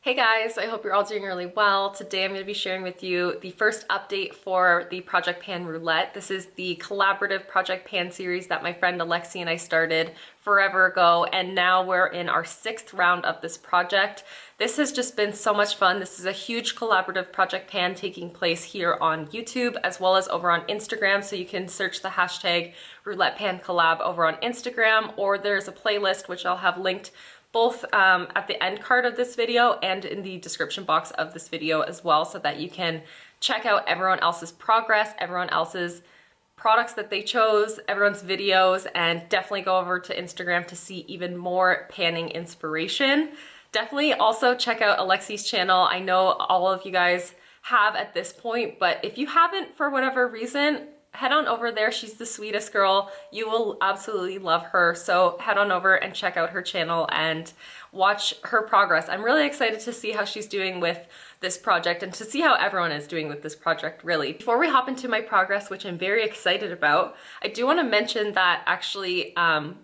Hey guys, I hope you're all doing really well. Today I'm going to be sharing with you the first update for the Project Pan Roulette. This is the collaborative Project Pan series that my friend Alexi and I started forever ago, and now we're in our 6th round of this project. This has just been so much fun. This is a huge collaborative Project Pan taking place here on YouTube as well as over on Instagram, so you can search the hashtag Roulette Pan Collab over on Instagram, or there's a playlist which I'll have linked both at the end card of this video and in the description box of this video as well, so that you can check out everyone else's progress, everyone else's products that they chose, everyone's videos, and definitely go over to Instagram to see even more panning inspiration. Definitely also check out Alexi's channel. I know all of you guys have at this point, but if you haven't for whatever reason, head on over there. She's the sweetest girl. You will absolutely love her. So head on over and check out her channel and watch her progress. I'm really excited to see how she's doing with this project and to see how everyone is doing with this project, really. Before we hop into my progress, which I'm very excited about, I do want to mention that actually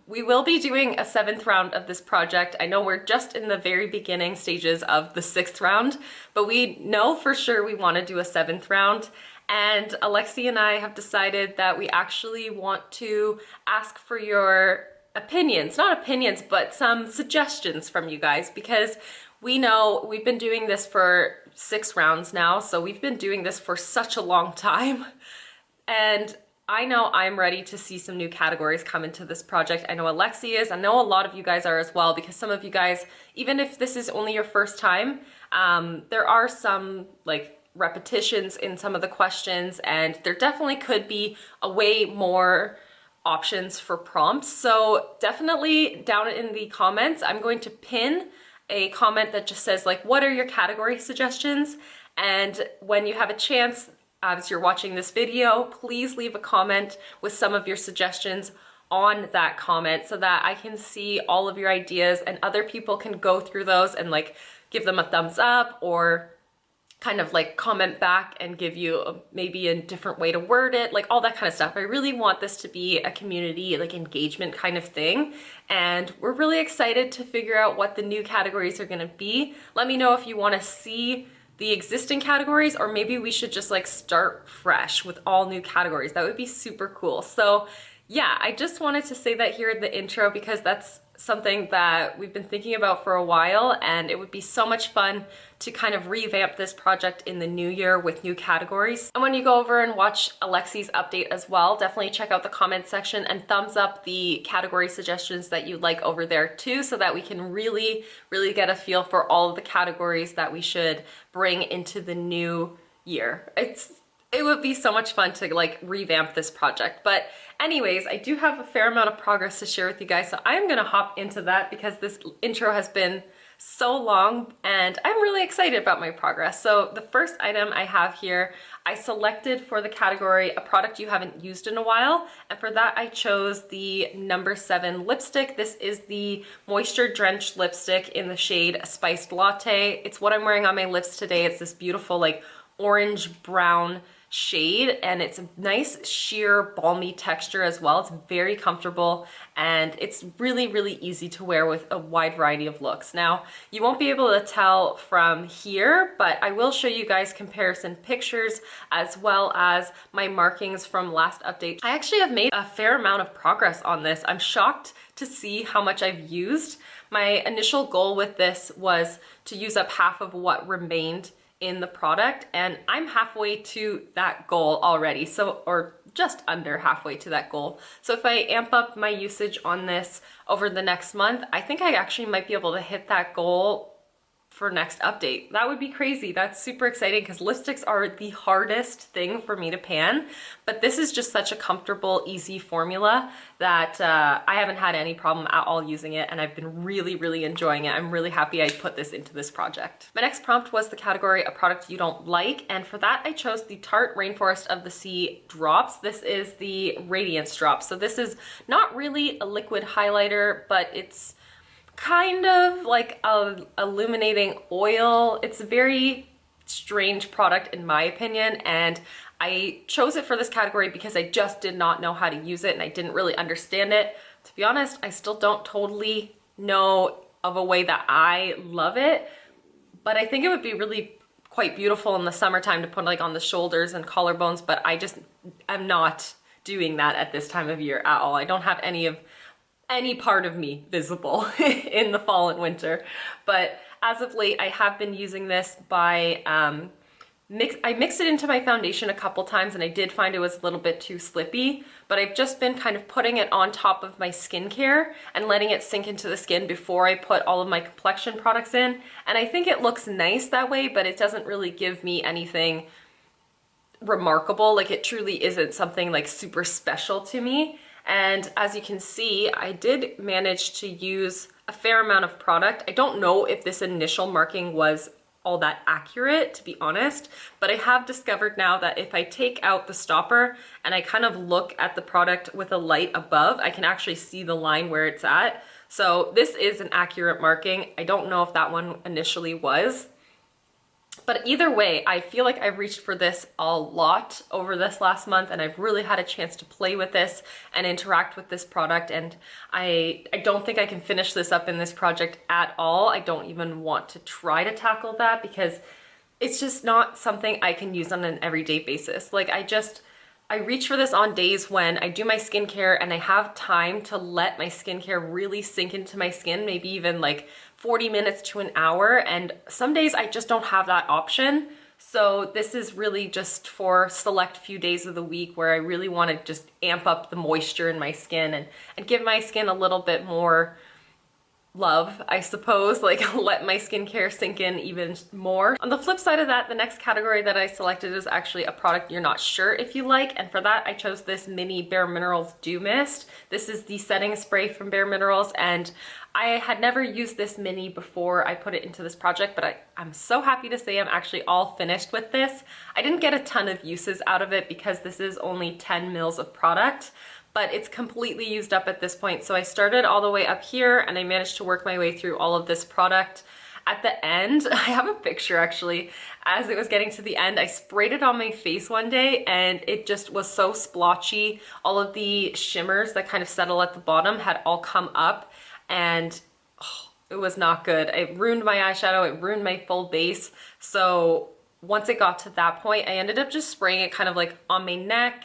we will be doing a 7th round of this project. I know we're just in the very beginning stages of the 6th round, but we know for sure we want to do a 7th round. And Alexi and I have decided that we actually want to ask for your opinions, not opinions, but some suggestions from you guys, because we know we've been doing this for 6 rounds now, so we've been doing this for such a long time. And I know I'm ready to see some new categories come into this project. I know Alexi is, I know a lot of you guys are as well, because some of you guys, even if this is only your first time, there are some like repetitions in some of the questions, and there definitely could be a way more options for prompts. So definitely down in the comments, I'm going to pin a comment that just says like, what are your category suggestions? And when you have a chance, as you're watching this video, please leave a comment with some of your suggestions on that comment so that I can see all of your ideas and other people can go through those and like give them a thumbs up or kind of like comment back and give you maybe a different way to word it, like all that kind of stuff. I really want this to be a community like engagement kind of thing, and we're really excited to figure out what the new categories are gonna be. Let me know if you want to see the existing categories, or maybe we should just like start fresh with all new categories. That would be super cool. So yeah, I just wanted to say that here in the intro because that's something that we've been thinking about for a while, and it would be so much fun to kind of revamp this project in the new year with new categories. And when you go over and watch Alexi's update as well, definitely check out the comment section and thumbs up the category suggestions that you like over there too, so that we can really get a feel for all of the categories that we should bring into the new year. It would be so much fun to like revamp this project. But anyways, I do have a fair amount of progress to share with you guys, so I'm gonna hop into that because this intro has been so long and I'm really excited about my progress. So the first item I have here, I selected for the category a product you haven't used in a while, and for that I chose the number 7 lipstick. This is the Moisture Drench Lipstick in the shade Spiced Latte. It's what I'm wearing on my lips today. It's this beautiful like orange brown shade, and it's a nice sheer balmy texture as well. It's very comfortable and it's really easy to wear with a wide variety of looks. Now you won't be able to tell from here, but I will show you guys comparison pictures as well as my markings from last update. I actually have made a fair amount of progress on this. I'm shocked to see how much I've used. My initial goal with this was to use up half of what remained in the product, and I'm halfway to that goal already, so, or just under halfway to that goal. So if I amp up my usage on this over the next month, I think I actually might be able to hit that goal for next update. That would be crazy. That's super exciting because lipsticks are the hardest thing for me to pan, but this is just such a comfortable, easy formula that I haven't had any problem at all using it, and I've been really enjoying it. I'm really happy I put this into this project. My next prompt was the category, a product you don't like, and for that I chose the Tarte Rainforest of the Sea drops. This is the Radiance Drops. So this is not really a liquid highlighter, but it's kind of like a illuminating oil. It's a very strange product in my opinion, and I chose it for this category because I just did not know how to use it and I didn't really understand it. To be honest, I still don't totally know of a way that I love it, but I think it would be really quite beautiful in the summertime to put like on the shoulders and collarbones, but I'm not doing that at this time of year at all. I don't have any part of me visible in the fall and winter. But as of late, I have been using this by, I mixed it into my foundation a couple times and I did find it was a little bit too slippy, but I've just been kind of putting it on top of my skincare and letting it sink into the skin before I put all of my complexion products in. And I think it looks nice that way, but it doesn't really give me anything remarkable. Like, it truly isn't something like super special to me. And as you can see, I did manage to use a fair amount of product. I don't know if this initial marking was all that accurate, to be honest, but I have discovered now that if I take out the stopper and I kind of look at the product with a light above, I can actually see the line where it's at. So this is an accurate marking. I don't know if that one initially was. But either way, I feel like I've reached for this a lot over this last month, and I've really had a chance to play with this and interact with this product, and I don't think I can finish this up in this project at all. I don't even want to try to tackle that because it's just not something I can use on an everyday basis. Like, I reach for this on days when I do my skincare and I have time to let my skincare really sink into my skin, maybe even like 40 minutes to an hour, and some days I just don't have that option. So this is really just for select few days of the week where I really want to just amp up the moisture in my skin and give my skin a little bit more love, I suppose, like let my skincare sink in even more. On the flip side of that, the next category that I selected is actually a product you're not sure if you like, and for that I chose this mini Bare Minerals Dew Mist. This is the setting spray from Bare Minerals, and I had never used this mini before I put it into this project, but I'm so happy to say I'm actually all finished with this. I didn't get a ton of uses out of it because this is only 10 mils of product, but it's completely used up at this point. So I started all the way up here and I managed to work my way through all of this product. At the end, I have a picture actually, as it was getting to the end, I sprayed it on my face one day and it just was so splotchy. All of the shimmers that kind of settle at the bottom had all come up, and it was not good. It ruined my eyeshadow, it ruined my full base. So once it got to that point, I ended up just spraying it kind of like on my neck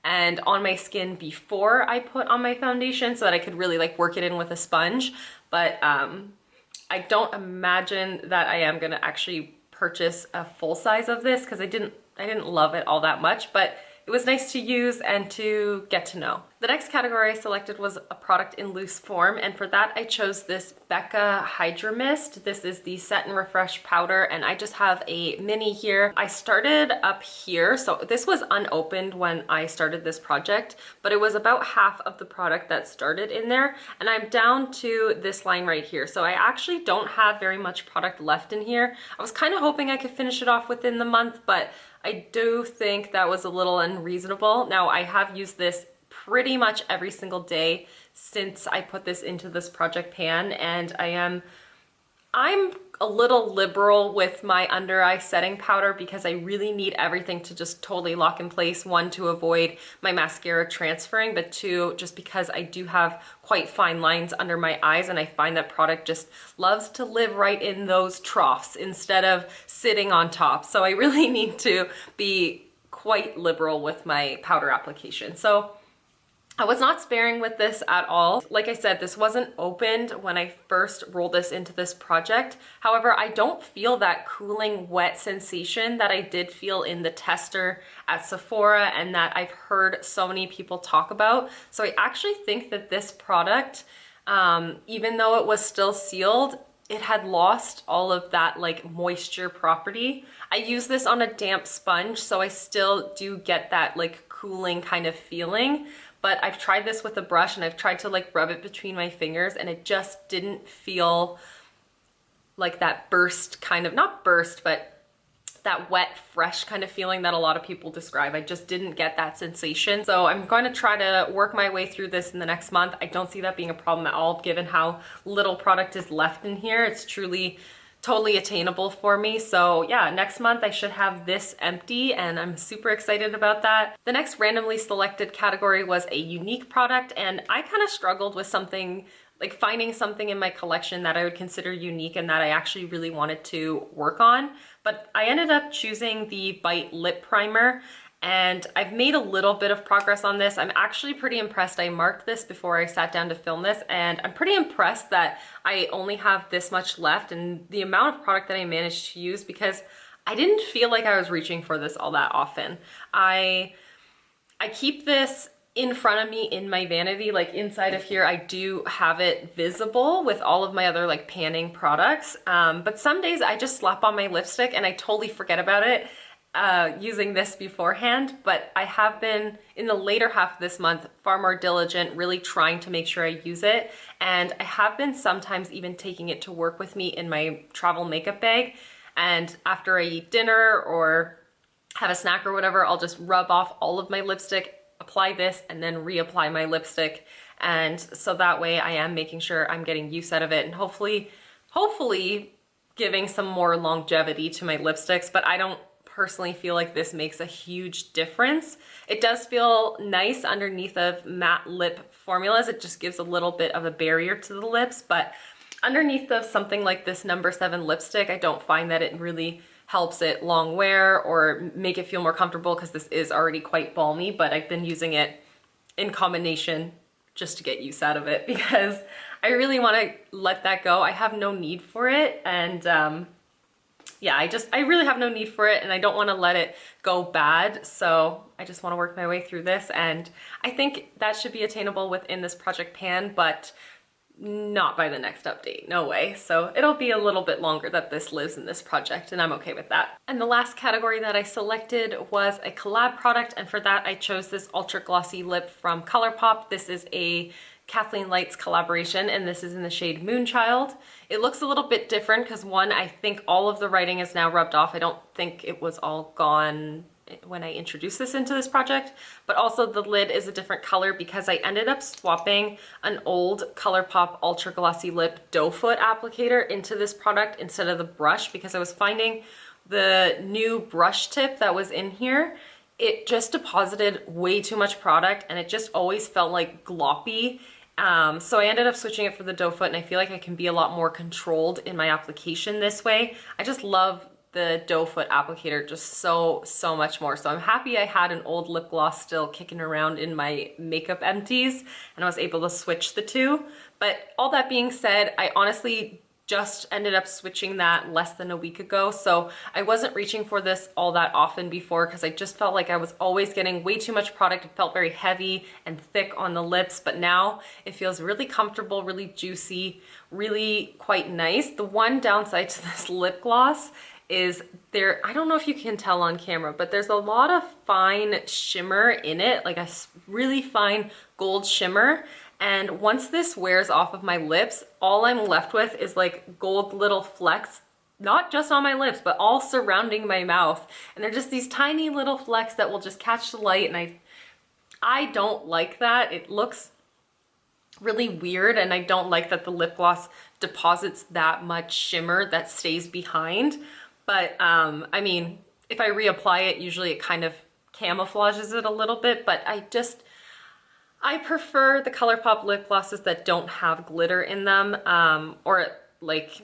and on my skin before I put on my foundation so that I could really like work it in with a sponge. But I don't imagine that I am gonna actually purchase a full size of this because I didn't love it all that much, but it was nice to use and to get to know. The next category I selected was a product in loose form, and for that I chose this Becca Hydra-Mist. This is the Set and Refresh powder, and I just have a mini here. I started up here, so this was unopened when I started this project, but it was about half of the product that started in there, and I'm down to this line right here. So I actually don't have very much product left in here. I was kind of hoping I could finish it off within the month, but I do think that was a little unreasonable. Now, I have used this pretty much every single day since I put this into this project pan, and I'm a little liberal with my under eye setting powder because I really need everything to just totally lock in place. One, to avoid my mascara transferring, but two, just because I do have quite fine lines under my eyes, and I find that product just loves to live right in those troughs instead of sitting on top. So I really need to be quite liberal with my powder application. So I was not sparing with this at all. Like I said, this wasn't opened when I first rolled this into this project. However, I don't feel that cooling wet sensation that I did feel in the tester at Sephora and that I've heard so many people talk about. So I actually think that this product, even though it was still sealed, it had lost all of that like moisture property. I use this on a damp sponge, so I still do get that like cooling kind of feeling. But I've tried this with a brush and I've tried to like rub it between my fingers, and it just didn't feel like that burst kind of, not burst, but that wet, fresh kind of feeling that a lot of people describe. I just didn't get that sensation. So I'm going to try to work my way through this in the next month. I don't see that being a problem at all, given how little product is left in here. It's truly totally attainable for me. So yeah, next month I should have this empty, and I'm super excited about that. The next randomly selected category was a unique product, and I kind of struggled with something like finding something in my collection that I would consider unique and that I actually really wanted to work on. But I ended up choosing the Bite Lip Primer, and I've made a little bit of progress on this. I'm actually pretty impressed. I marked this before I sat down to film this, and I'm pretty impressed that I only have this much left and the amount of product that I managed to use, because I didn't feel like I was reaching for this all that often. I keep this in front of me in my vanity, like inside of here I do have it visible with all of my other like panning products, but some days I just slap on my lipstick and I totally forget about it using this beforehand. But I have been, in the later half of this month, far more diligent, really trying to make sure I use it, and I have been sometimes even taking it to work with me in my travel makeup bag, and after I eat dinner or have a snack or whatever, I'll just rub off all of my lipstick, apply this, and then reapply my lipstick. And so that way I am making sure I'm getting use out of it and hopefully giving some more longevity to my lipsticks. But I don't personally feel like this makes a huge difference. It does feel nice underneath of matte lip formulas. It just gives a little bit of a barrier to the lips, but underneath of something like this number 7 lipstick, I don't find that it really helps it long wear or make it feel more comfortable, because this is already quite balmy. But I've been using it in combination just to get use out of it, because I really want to let that go. I have no need for it, and yeah, I really have no need for it, and I don't want to let it go bad. So I just want to work my way through this, and I think that should be attainable within this project pan, but not by the next update, no way. So it'll be a little bit longer that this lives in this project, and I'm okay with that. And the last category that I selected was a collab product, and for that I chose this ultra glossy lip from Colourpop. This is a Kathleen Lights collaboration, and this is in the shade Moonchild. It looks a little bit different because, one, I think all of the writing is now rubbed off. I don't think it was all gone when I introduced this into this project, but also the lid is a different color because I ended up swapping an old Colourpop Ultra Glossy Lip doe foot applicator into this product instead of the brush, because I was finding the new brush tip that was in here, it just deposited way too much product and it just always felt like gloppy. So I ended up switching it for the doe foot, and I feel like I can be a lot more controlled in my application this way. I just love the doe foot applicator just so much more. So I'm happy I had an old lip gloss still kicking around in my makeup empties, and I was able to switch the two. But all that being said, I honestly just ended up switching that less than a week ago, so I wasn't reaching for this all that often before, because I just felt like I was always getting way too much product. It felt very heavy and thick on the lips, but now it feels really comfortable, really juicy, really quite nice. The one downside to this lip gloss is there, I don't know if you can tell on camera, but there's a lot of fine shimmer in it, like a really fine gold shimmer. And once this wears off of my lips, all I'm left with is like gold little flecks, not just on my lips, but all surrounding my mouth. And they're just these tiny little flecks that will just catch the light, and I don't like that. It looks really weird, and I don't like that the lip gloss deposits that much shimmer that stays behind. But I mean, if I reapply it, usually it kind of camouflages it a little bit, but I prefer the Colourpop lip glosses that don't have glitter in them, or like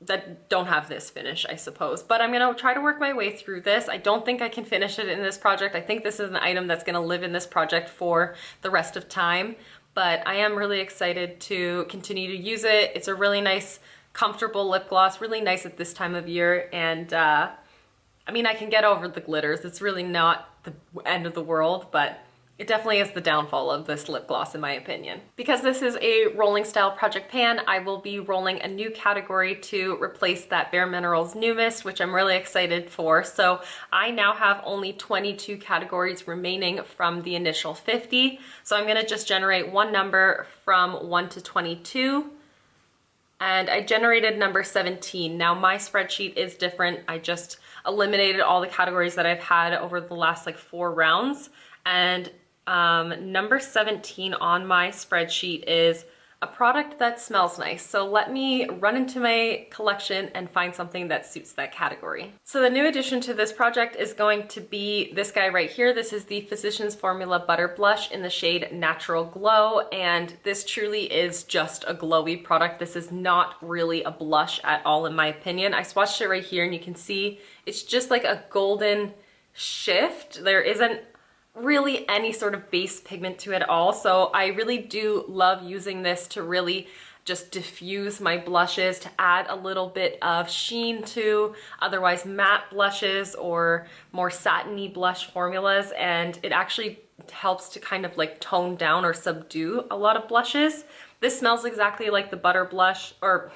that don't have this finish, I suppose. But I'm gonna try to work my way through this. I don't think I can finish it in this project. I think this is an item that's gonna live in this project for the rest of time, but I am really excited to continue to use it. It's a really nice, comfortable lip gloss, really nice at this time of year, and I mean, I can get over the glitters. It's really not the end of the world, but it definitely is the downfall of this lip gloss in my opinion. Because this is a rolling style project pan, I will be rolling a new category to replace that Bare Minerals New Mist, which I'm really excited for. So I now have only 22 categories remaining from the initial 50. So I'm gonna just generate one number from 1 to 22. And I generated number 17. Now my spreadsheet is different. I just eliminated all the categories that I've had over the last like 4 rounds. And number 17 on my spreadsheet is a product that smells nice. So let me run into my collection and find something that suits that category. So the new addition to this project is going to be this guy right here. This is the Physicians Formula Butter Blush in the shade Natural Glow, and this truly is just a glowy product. This is not really a blush at all in my opinion. I swatched it right here and you can see it's just like a golden shift. There isn't really any sort of base pigment to it at all. So I really do love using this to really just diffuse my blushes, to add a little bit of sheen to otherwise matte blushes or more satiny blush formulas. And it actually helps to kind of like tone down or subdue a lot of blushes. This smells exactly like the butter blush, or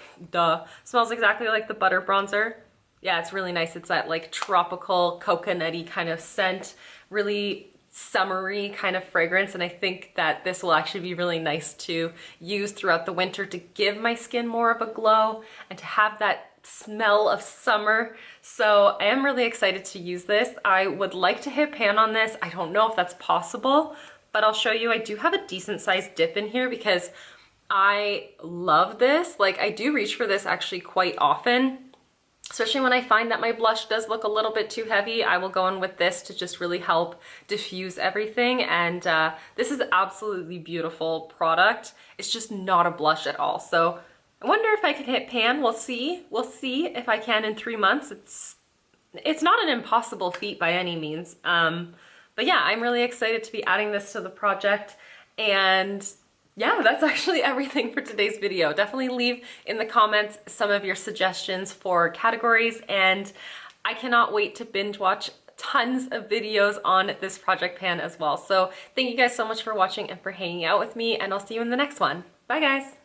smells exactly like the butter bronzer. Yeah, it's really nice. It's that like tropical coconutty kind of scent, really summery kind of fragrance, and I think that this will actually be really nice to use throughout the winter to give my skin more of a glow and to have that smell of summer. So I am really excited to use this. I would like to hit pan on this. I don't know if that's possible, but I'll show you. I do have a decent sized dip in here because I love this. Like, I do reach for this actually quite often. Especially when I find that my blush does look a little bit too heavy, I will go in with this to just really help diffuse everything. And this is absolutely beautiful product. It's just not a blush at all. So I wonder if I can hit pan. We'll see. We'll see if I can in 3 months. It's not an impossible feat by any means. But yeah, I'm really excited to be adding this to the project. And yeah, that's actually everything for today's video. Definitely leave in the comments some of your suggestions for categories, and I cannot wait to binge watch tons of videos on this project pan as well. So thank you guys so much for watching and for hanging out with me, and I'll see you in the next one. Bye guys!